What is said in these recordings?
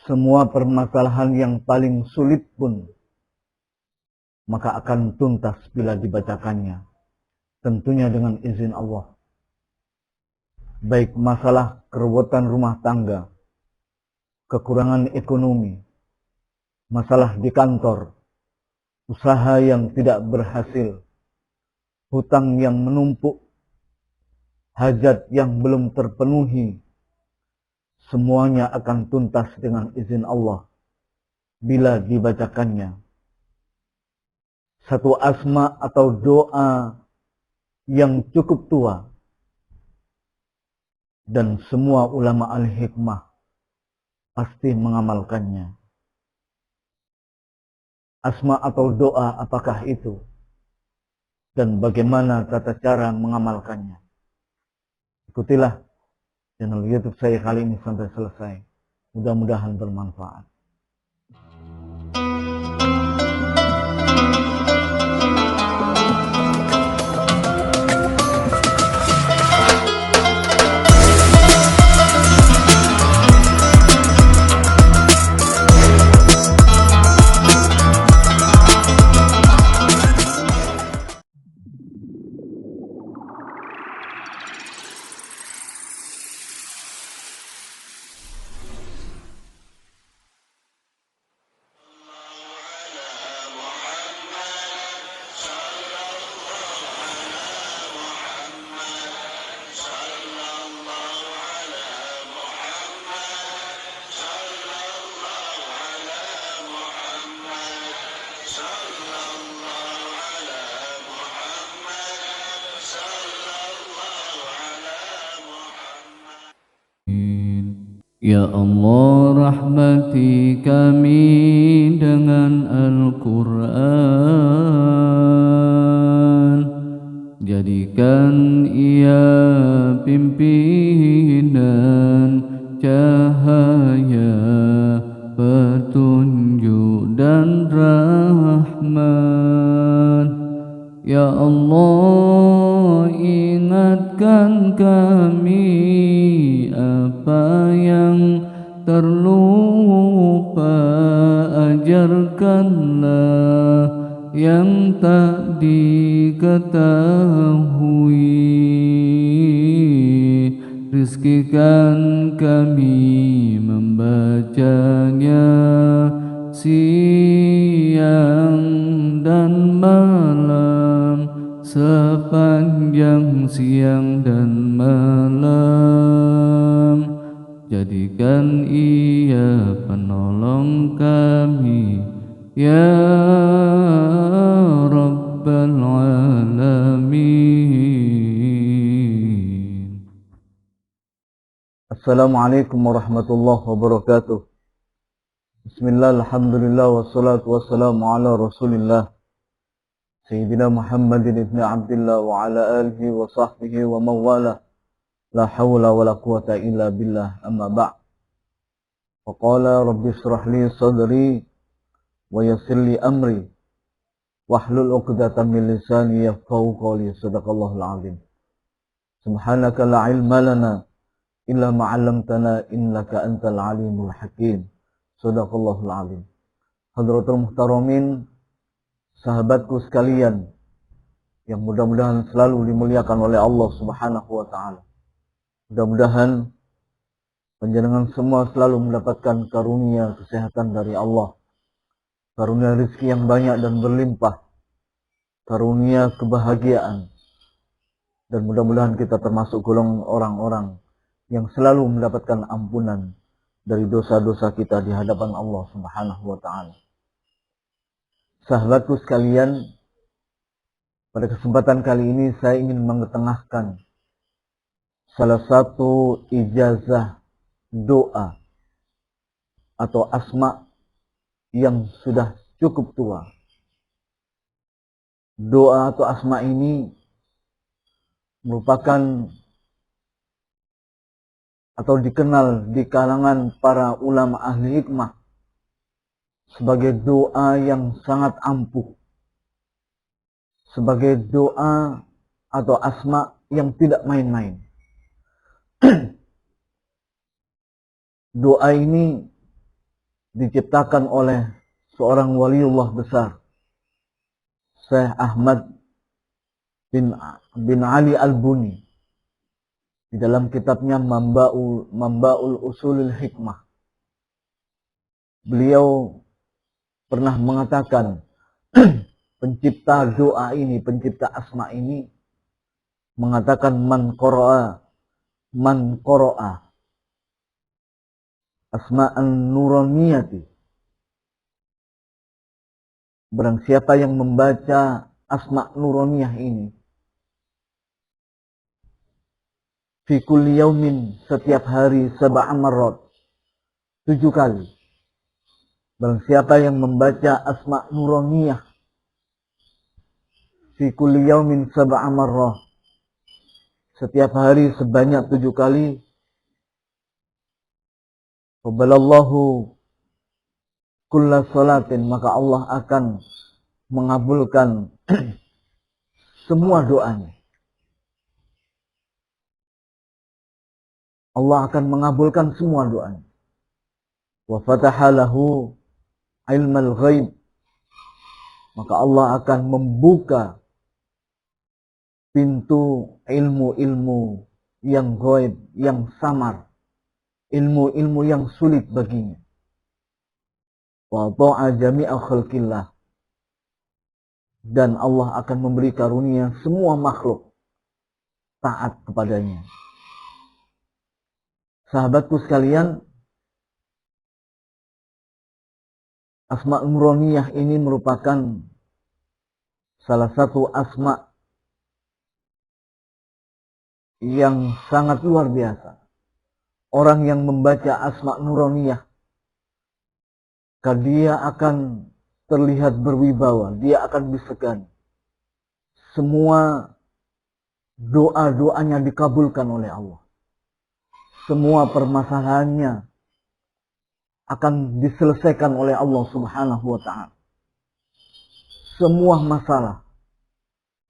semua permasalahan yang paling sulit pun maka akan tuntas bila dibacakannya, tentunya dengan izin Allah. Baik masalah kerebutan rumah tangga, kekurangan ekonomi, masalah di kantor, usaha yang tidak berhasil, hutang yang menumpuk, hajat yang belum terpenuhi, semuanya akan tuntas dengan izin Allah bila dibacakannya. Satu asma atau doa yang cukup tua, dan semua ulama al-hikmah pasti mengamalkannya. Asma atau doa apakah itu? Dan bagaimana tata cara mengamalkannya? Ikutilah channel YouTube saya kali ini sampai selesai. Mudah-mudahan bermanfaat. Ya Allah, rahmati kami dengan Al-Quran. Jadikan ia pimpinan, cahaya, petunjuk dan rahmat. Ya Allah, ingatkan kami apa yang terlupa, ajarkanlah yang tak diketahui. Rizkikan kami membacanya siang dan malam, sepanjang siang dan malam. Jadikan ia penolong kami, ya Rabbal Alamin. Assalamualaikum warahmatullahi wabarakatuh. Bismillah, alhamdulillah, wassalatu wassalamu ala rasulillah Sayyidina Muhammadin ibn Abdillah wa ala alihi wa sahbihi wa mawala. La hawla wa la quwata illa billah, amma ba'. Faqala rabbi israh li sadri wa yassir li amri wahlul 'uqdatam min lisani yafqahu qawli. Sadaqallahul azim. Subhanaka la ilma lana illa ma 'allamtana innaka antal alimul hakim. Sadaqallahul azim. Hadratul muhtaramin, sahabatku sekalian yang mudah-mudahan selalu dimuliakan oleh Allah Subhanahu wa taala. Mudah-mudahan panjenengan semua selalu mendapatkan karunia kesehatan dari Allah, karunia rezeki yang banyak dan berlimpah, karunia kebahagiaan, dan mudah-mudahan kita termasuk golongan orang-orang yang selalu mendapatkan ampunan dari dosa-dosa kita di hadapan Allah Subhanahu wa taala. Sahabatku sekalian, pada kesempatan kali ini saya ingin mengetengahkan salah satu ijazah doa atau asma yang sudah cukup tua. Doa atau asma ini merupakan atau dikenal di kalangan para ulama ahli hikmah sebagai doa yang sangat ampuh, sebagai doa atau asma yang tidak main-main. Doa ini diciptakan oleh seorang waliullah besar, Syekh Ahmad bin Ali Al-Buni, di dalam kitabnya Mamba'ul Usulil Hikmah. Beliau pernah mengatakan pencipta doa ini, pencipta asma ini mengatakan man qara'a asma'an nuraniyati, barang siapa yang membaca asma' nuraniyah ini fi kulli yaumin, setiap hari, 7 marrat, 7 kali. Barang siapa yang membaca asma' nuraniyah fi kulli yaumin 7 marrat, setiap hari sebanyak 7 kali, qabalallahu kulla salatin, maka Allah akan mengabulkan semua doanya. Allah akan mengabulkan semua doanya. Wa fataha lahu ilmal ghaib, maka Allah akan membuka pintu ilmu-ilmu yang ghaib, yang samar, ilmu-ilmu yang sulit baginya. Wa ta'a jami'a khalqillah, dan Allah akan memberi karunia semua makhluk taat kepadanya. Sahabatku sekalian, asma' nuraniyah ini merupakan salah satu asma' yang sangat luar biasa. Orang yang membaca asma' nuraniyah, dia akan terlihat berwibawa, dia akan disegani. Semua doa-doanya dikabulkan oleh Allah. Semua permasalahannya akan diselesaikan oleh Allah Subhanahu wa ta'ala. Semua masalah,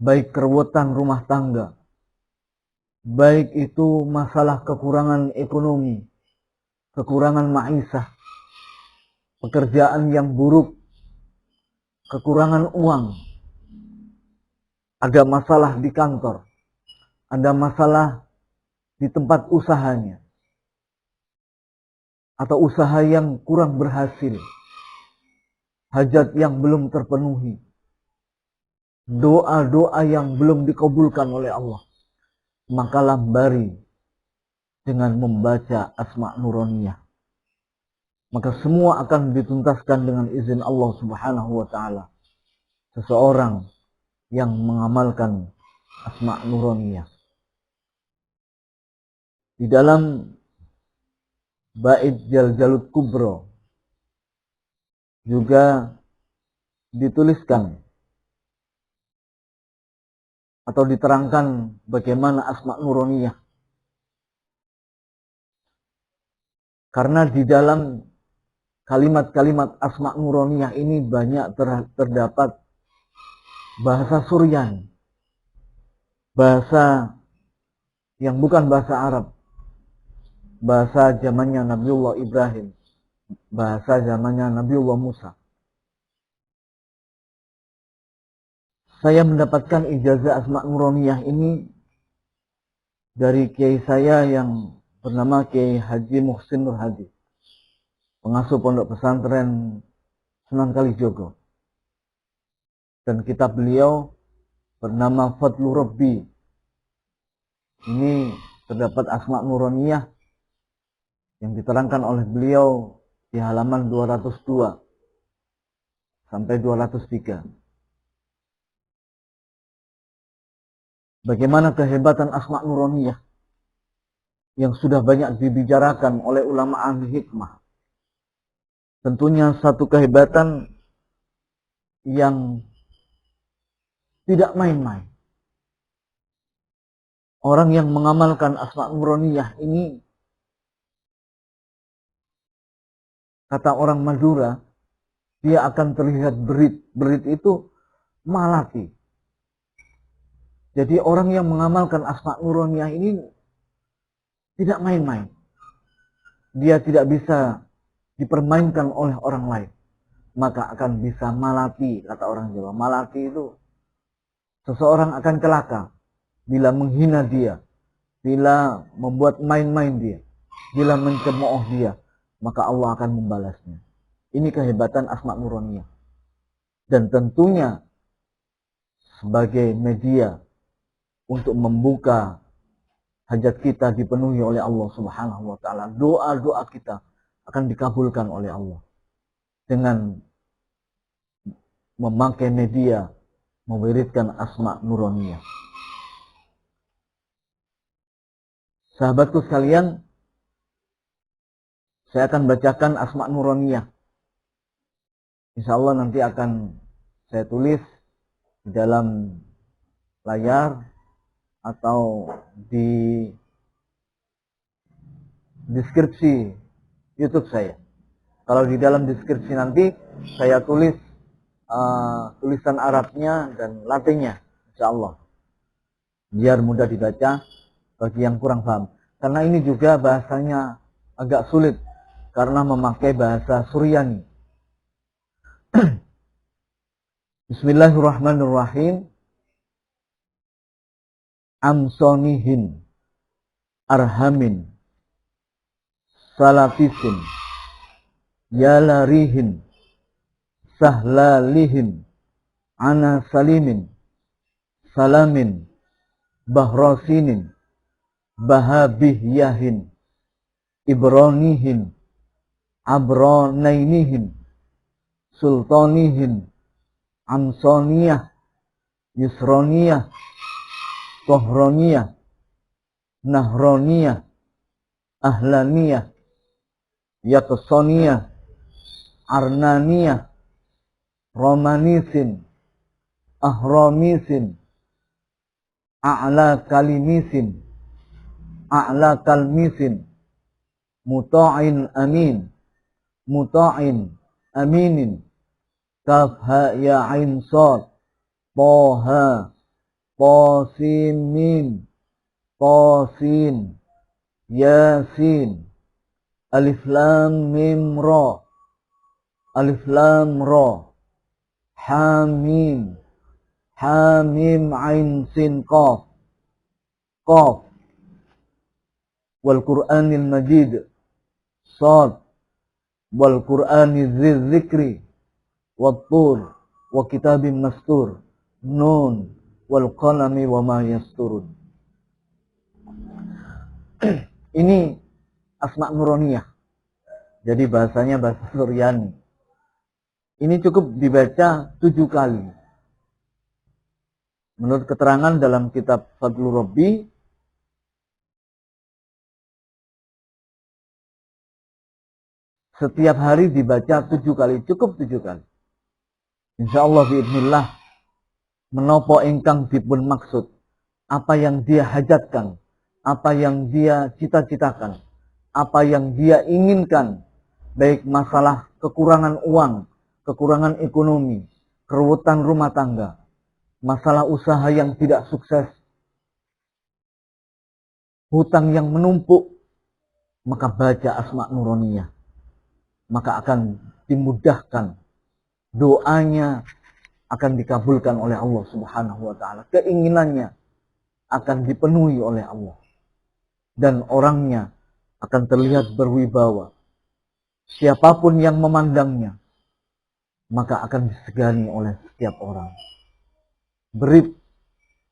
baik kerewetan rumah tangga, baik itu masalah kekurangan ekonomi, kekurangan maisha, pekerjaan yang buruk, kekurangan uang, ada masalah di kantor, ada masalah di tempat usahanya, atau usaha yang kurang berhasil, hajat yang belum terpenuhi, doa-doa yang belum dikabulkan oleh Allah, maka lambari dengan membaca asma' nuraniyah. Maka semua akan dituntaskan dengan izin Allah Subhanahu wa ta'ala. Seseorang yang mengamalkan asma' nuraniyah. Di dalam bait Jaljalut Kubro juga dituliskan atau diterangkan bagaimana asma' nuraniyah. Karena di dalam kalimat-kalimat asma' nuraniyah ini banyak terdapat bahasa Suryani, bahasa yang bukan bahasa Arab, bahasa zamannya Nabiullah Ibrahim, bahasa zamannya Nabiullah Musa. Saya mendapatkan ijazah asma' nuraniyah ini dari kiai saya yang bernama Kiai Haji Muhsin Nur Hadi, pengasuh pondok pesantren Sunan Kalijogo. Dan kitab beliau bernama Fadlu Rabbi. Ini terdapat asma' nuraniyah yang diterangkan oleh beliau di halaman 202 sampai 203. Bagaimana kehebatan asma' nuraniyah yang sudah banyak dibicarakan oleh ulama ahli hikmah. Tentunya satu kehebatan yang tidak main-main. Orang yang mengamalkan asma' nuraniyah ini, kata orang Madura, dia akan terlihat berit. Berit itu malati. Jadi orang yang mengamalkan asma' nuraniyah ini tidak main-main. Dia tidak bisa dipermainkan oleh orang lain, maka akan bisa malati, kata orang Jawa. Malati itu seseorang akan celaka bila menghina dia, bila membuat main-main dia, bila mencemooh dia, maka Allah akan membalasnya. Ini kehebatan Asma Nuroniyah. Dan tentunya sebagai media untuk membuka hajat kita dipenuhi oleh Allah Subhanahu wa taala. Doa-doa kita akan dikabulkan oleh Allah dengan memakai media mewiridkan Asma Nuroniyah. Sahabatku sekalian, saya akan bacakan Asma Nuroniyah. Insya Allah nanti akan saya tulis di dalam layar atau di deskripsi YouTube saya. Kalau di dalam deskripsi nanti saya tulis tulisan Arabnya dan Latinnya, insya Allah, biar mudah dibaca bagi yang kurang paham. Karena ini juga bahasanya agak sulit karena memakai bahasa Suryani. Bismillahirrahmanirrahim. Amsonihin, arhamin, salafisin, yalarihin, sahlalihin, ana salimin, salamin, bahrosinin, bahabihyahin, ibronihin, abronainihin, sultanihin, amsoniyah, yusroniyah, tohroniyah, nahroniyah, ahlaniyah, yaksoniyah, arnaniyah, romanisin, ahramisin, a'la kalimisin, a'la kalmisin, muta'in amin, muta'in aminin, kafha ya ain sad, toha, tosimin, tosin, yasin, alif lam mim ra, alif lam ra, hamim, hamim ain sin qaf, qaf, wal Qur'anil Majid, sad, wal Qur'anil Zikri, wat tur, wa kitabim mastur, nun, wal qalami wa ma yasturun. Ini Asma Nuroniyah. Jadi bahasanya bahasa Suryani. Ini cukup dibaca 7 kali. Menurut keterangan dalam kitab Fadlur Rabbi, setiap hari dibaca 7 kali, cukup 7 kali. Insyaallah biidznillah menopo ingkang dipun maksud, apa yang dia hajatkan, apa yang dia cita-citakan, apa yang dia inginkan, baik masalah kekurangan uang, kekurangan ekonomi, keruwetan rumah tangga, masalah usaha yang tidak sukses, hutang yang menumpuk, maka baca Asma Nuroniyah, maka akan dimudahkan, doanya akan dikabulkan oleh Allah Subhanahu wa taala, keinginannya akan dipenuhi oleh Allah, dan orangnya akan terlihat berwibawa. Siapapun yang memandangnya, maka akan disegani oleh setiap orang. Berib,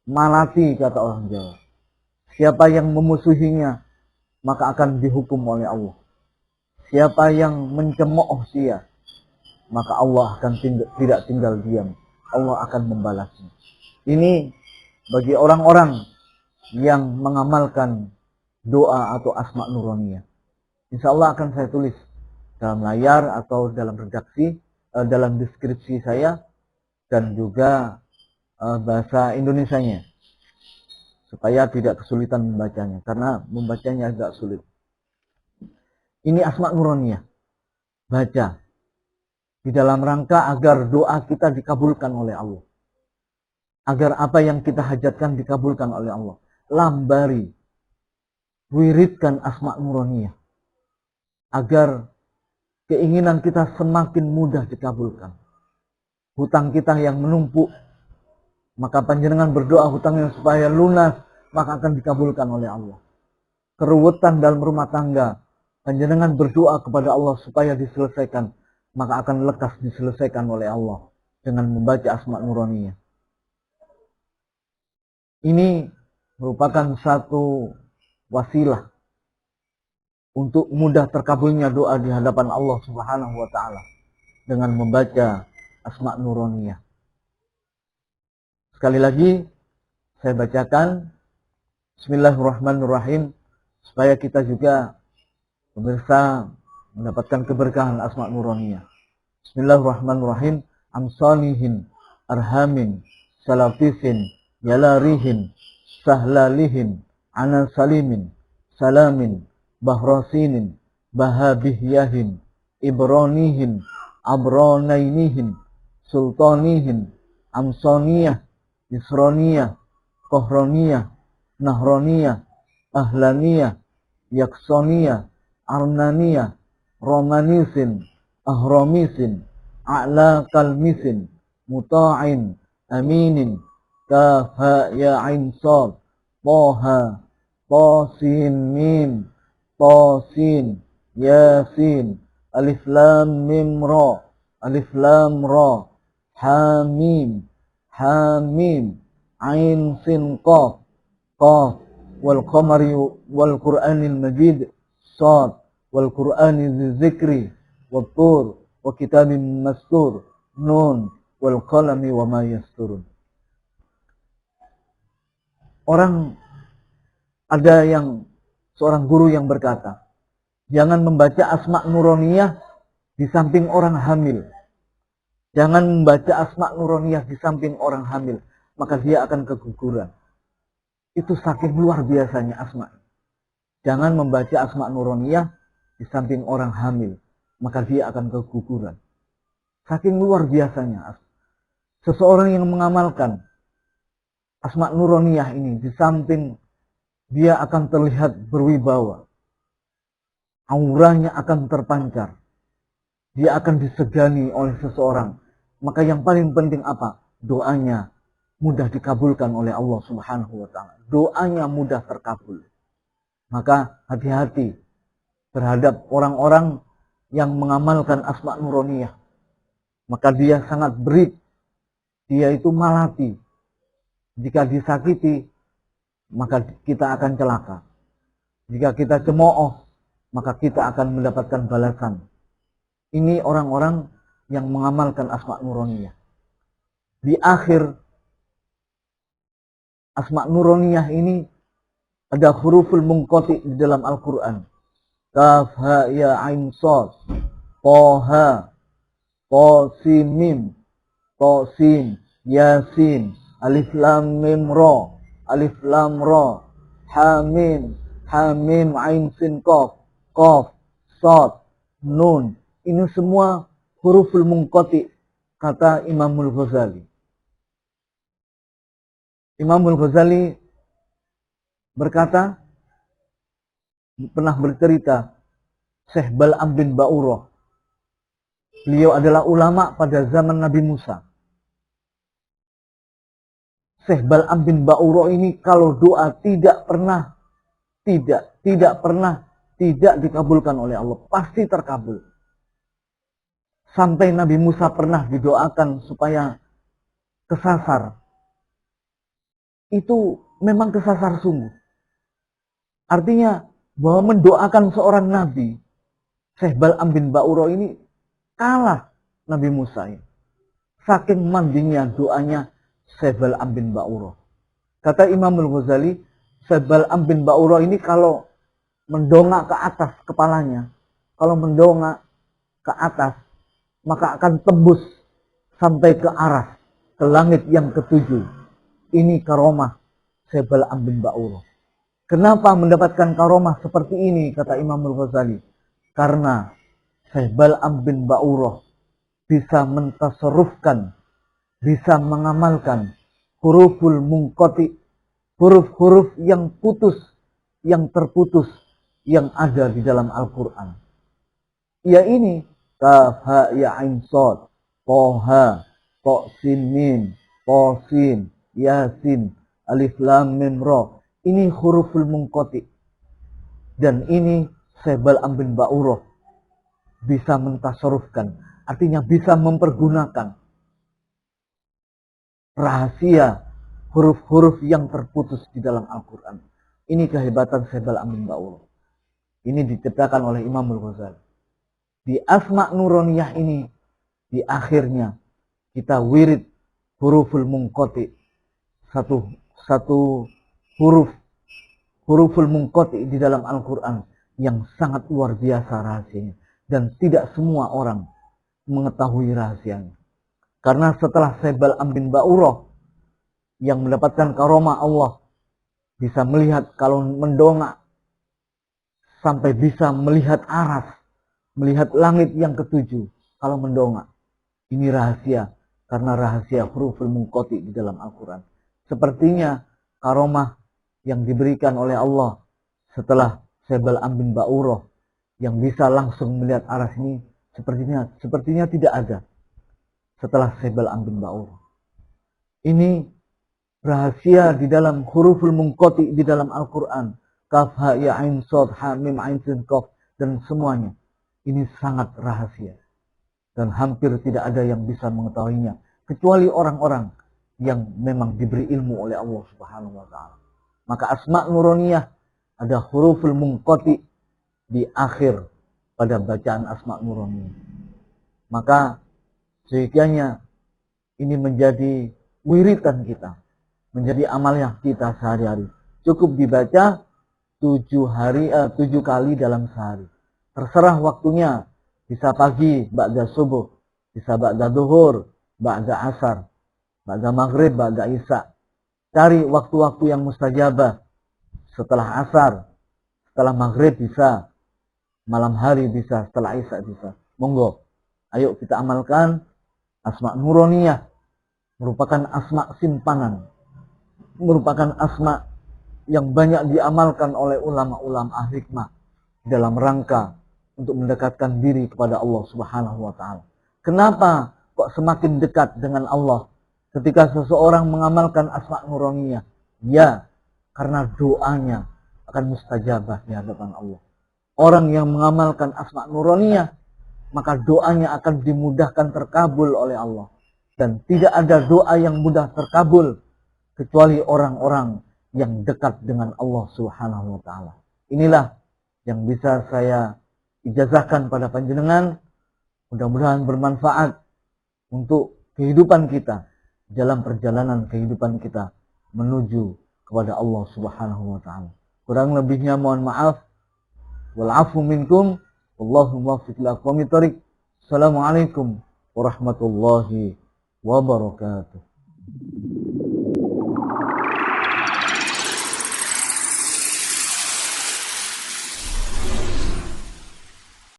malati, kata orang Jawa. Siapa yang memusuhinya, maka akan dihukum oleh Allah. Siapa yang mencemooh dia, maka Allah akan tidak tinggal diam. Allah akan membalasnya. Ini bagi orang-orang yang mengamalkan doa atau Asma Nuroniyah. Insya Allah akan saya tulis dalam layar atau dalam redaksi, dalam deskripsi saya, dan juga bahasa Indonesianya, supaya tidak kesulitan membacanya, karena membacanya agak sulit. Ini Asma Nuroniyah, baca di dalam rangka agar doa kita dikabulkan oleh Allah, agar apa yang kita hajatkan dikabulkan oleh Allah. Lambari, wiridkan Asma Nuroniyah, agar keinginan kita semakin mudah dikabulkan. Hutang kita yang menumpuk, maka panjenengan berdoa hutangnya supaya lunas, maka akan dikabulkan oleh Allah. Keruwetan dalam rumah tangga, panjenengan berdoa kepada Allah supaya diselesaikan, maka akan lekas diselesaikan oleh Allah dengan membaca Asma Nuroniyah. Ini merupakan satu wasilah untuk mudah terkabulnya doa di hadapan Allah Subhanahu wa taala dengan membaca Asma Nuroniyah. Sekali lagi saya bacakan Bismillahirrahmanirrahim supaya kita juga pemirsa mendapatkan keberkahan Asma Nuroniyah. Bismillahirrahmanirrahim. Amsalihin, arhamin, salafifin, yalarihin, sahlalihin, anasalimin, salamin, bahrasinin, bahabihyahin, ibranihin, abranainihin, sultanihin, amsoniyah, isroniyah, kohroniyah, nahroniyah, ahlaniyah, yaksoniyah, arnaniyah, romanisin, ahromisin, a'la kalmisin, muta'in, aminin, kafa ya ain sad, toha, tosin mim, tosin, yasin, alif lam mim ra, alif lam ra, hamim, hamim, ain sin qaf, qaf, wal qamari wal qur'anil majid, sad, wal qur'ani dzikri, wat tur, wa kitabim mastur, nun, wal qalami wa ma yasturun. Orang ada yang seorang guru yang berkata, jangan membaca Asma Nuroniyah di samping orang hamil. Jangan membaca Asma Nuroniyah di samping orang hamil, maka dia akan keguguran. Itu saking luar biasanya Asma. Jangan membaca Asma Nuroniyah di samping orang hamil, maka dia akan keguguran. Saking luar biasanya. Seseorang yang mengamalkan Asma Nuroniyah ini, di samping dia akan terlihat berwibawa, auranya akan terpancar, dia akan disegani oleh seseorang. Maka yang paling penting apa? Doanya mudah dikabulkan oleh Allah Subhanahu wa taala. Doanya mudah terkabul. Maka hati-hati terhadap orang-orang yang mengamalkan Asma Nuroniyah. Maka dia sangat berit, dia itu malati. Jika disakiti, maka kita akan celaka. Jika kita cemooh, maka kita akan mendapatkan balasan. Ini orang-orang yang mengamalkan Asma Nuroniyah. Di akhir Asma Nuroniyah ini ada huruful munqati di dalam Al-Quran. Kaf, ha, ya, ain, sad, toha, tosin, mim, tosin, yasin, alif lam mim ra, alif lam ra, hamim, hamim, ain sin qaf, qaf, sad, nun. Ini semua huruful munqati kata Imamul Ghazali. Imamul Ghazali berkata, pernah bercerita, Syekh Bal'am bin Ba'urah. Beliau adalah ulama pada zaman Nabi Musa. Syekh Bal'am bin Ba'urah ini kalau doa tidak pernah dikabulkan oleh Allah. Pasti terkabul. Sampai Nabi Musa pernah didoakan supaya kesasar. Itu memang kesasar sungguh. Artinya bahwa mendoakan seorang Nabi, Syekh Bal'am bin Ba'urah ini kalah Nabi Musa ini. Saking mandinya doanya Syekh Bal'am bin Ba'urah. Kata Imamul Ghazali, Syekh Bal'am bin Ba'urah ini kalau mendongak ke atas kepalanya, kalau mendongak ke atas, maka akan tembus sampai ke aras, ke langit yang ketujuh. Ini karomah Syekh Bal'am bin Ba'urah. Kenapa mendapatkan karomah seperti ini, kata Imamul Ghazali? Karena Syekh Bal'am bin Ba'urah bisa mentasarrufkan, bisa mengamalkan huruful munqati, huruf-huruf yang putus, yang terputus, yang ada di dalam Al-Quran. Ya ini kaf ha ya ain shad, toha, to sin mim, to sin, yasin, alif lam mim ra. Ini huruful munqati. Dan ini sebal ambin ba'urah. Bisa mentasarufkan, artinya bisa mempergunakan rahasia huruf-huruf yang terputus di dalam Al-Quran. Ini kehebatan sebal ambin ba'urah. Ini diciptakan oleh Imam Al-Ghazali. Di Asma' Nuroniyah ini, di akhirnya kita wirid huruful munqati. Satu huruful munqati di dalam Al-Quran yang sangat luar biasa rahasianya. Dan tidak semua orang mengetahui rahasianya. Karena setelah sebal ambin ba'urah yang mendapatkan karomah Allah, bisa melihat kalau mendongak, sampai bisa melihat aras, melihat langit yang ketujuh kalau mendongak. Ini rahasia, karena rahasia huruful munqati di dalam Al-Quran. Sepertinya karomah yang diberikan oleh Allah setelah sebal ambin ba'urah yang bisa langsung melihat aras ini sepertinya tidak ada setelah sebal ambin ba'urah. Ini rahasia di dalam huruful munqati di dalam Al-Quran. Kaf ha ya ain shad ha mim ain sin qaf, dan semuanya ini sangat rahasia dan hampir tidak ada yang bisa mengetahuinya kecuali orang-orang yang memang diberi ilmu oleh Allah Subhanahu wa taala. Maka Asma' Nuroniyah ada huruful munqati di akhir pada bacaan Asma' Nuroniyah. Maka seyogianya ini menjadi wiridan kita, menjadi amalnya kita sehari-hari. Cukup dibaca 7 kali dalam sehari. Terserah waktunya, bisa pagi, ba'da subuh, bisa ba'da duhur, ba'da asar, ba'da maghrib, ba'da isya. Cari waktu-waktu yang mustajabah. Setelah asar, setelah maghrib bisa, malam hari bisa, setelah isya bisa. Monggo, ayo kita amalkan. Asma' Nuroniyah merupakan asma' simpanan, merupakan asma' yang banyak diamalkan oleh ulama-ulama ahli hikmah dalam rangka untuk mendekatkan diri kepada Allah Subhanahu wa taala. Kenapa kok semakin dekat dengan Allah ketika seseorang mengamalkan Asma' Nuroniyah? Ya, karena doanya akan mustajabah di hadapan Allah. Orang yang mengamalkan Asma' Nuroniyah, maka doanya akan dimudahkan terkabul oleh Allah. Dan tidak ada doa yang mudah terkabul kecuali orang-orang yang dekat dengan Allah Subhanahu wa taala. Inilah yang bisa saya ijazahkan pada panjenengan. Mudah-mudahan bermanfaat untuk kehidupan kita, dalam perjalanan kehidupan kita menuju kepada Allah Subhanahu wa taala. Kurang lebihnya mohon maaf. Wal afu minkum, wallahu muwaffiq ila aqwamit thoriq. Assalamualaikum warahmatullahi wabarakatuh.